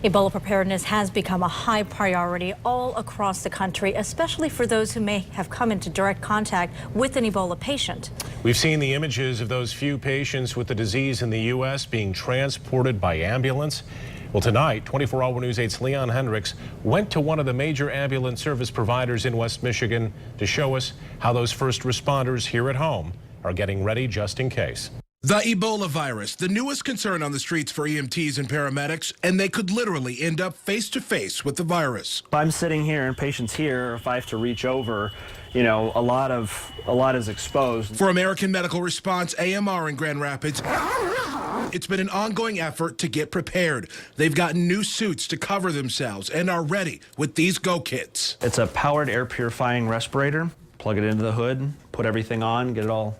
Ebola preparedness has become a high priority all across the country, especially for those who may have come into direct contact with an Ebola patient. We've seen the images of those few patients with the disease in the U.S. being transported by ambulance. Well, tonight, 24-Hour News 8's Leon Hendricks went to one of the major ambulance service providers in West Michigan to show us how those first responders here at home are getting ready just in case. The Ebola virus, the newest concern on the streets for EMTs and paramedics, and they could literally end up face to face with the virus. If I'm sitting here and patients here, if I have to reach over, you know, a lot is exposed. For American Medical Response, AMR in Grand Rapids, it's been an ongoing effort to get prepared. They've gotten new suits to cover themselves and are ready with these Go kits. It's a powered air purifying respirator. Plug it into the hood, put everything on, get it all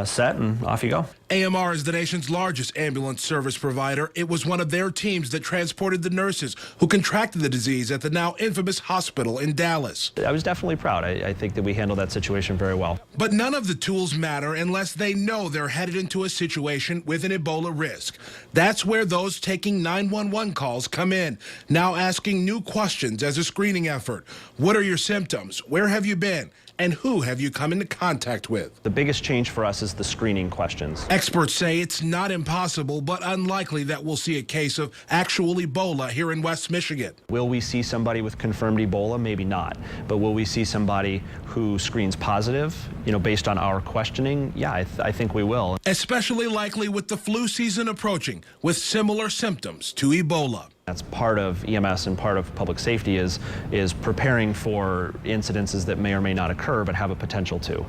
set, and off you go. AMR is the nation's largest ambulance service provider. It was one of their teams that transported the nurses who contracted the disease at the now infamous hospital in Dallas. I was definitely proud. I think that we handled that situation very well. But none of the tools matter unless they know they're headed into a situation with an Ebola risk. That's where those taking 911 calls come in, now asking new questions as a screening effort. What are your symptoms? Where have you been? And who have you come into contact with? The biggest change for us is the screening questions. Experts say it's not impossible, but unlikely that we'll see a case of actual Ebola here in West Michigan. Will we see somebody with confirmed Ebola? Maybe not. But will we see somebody who screens positive, you know, based on our questioning? Yeah, I think we will. Especially likely with the flu season approaching, with similar symptoms to Ebola. That's part of EMS and part of public safety is preparing for incidences that may or may not occur but have a potential to.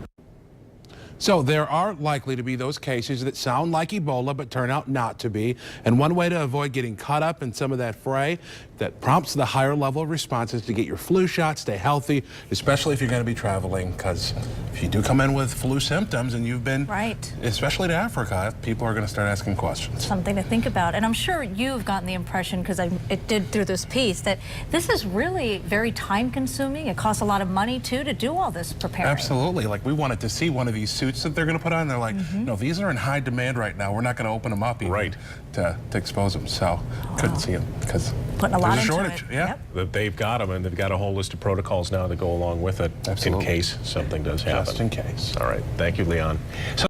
So there are likely to be those cases that sound like Ebola but turn out not to be. And one way to avoid getting caught up in some of that fray that prompts the higher level of responses to get your flu shot, stay healthy, especially if you're going to be traveling, because if you do come in with flu symptoms and you've been, right, especially to Africa, people are going to start asking questions. Something to think about. And I'm sure you've gotten the impression, because it did through this piece, that this is really very time consuming. It costs a lot of money too to do all this preparing. Absolutely. Like, we wanted to see one of these suits that they're going to put on. They're like, no, these are in high demand right now. We're not going to open them up even to expose them. So couldn't see them because putting a lot there's a into shortage. it. Yeah. Yep. They've got them, and they've got a whole list of protocols now that go along with it. Absolutely. In case something does happen. Just in case. All right. Thank you, Leon.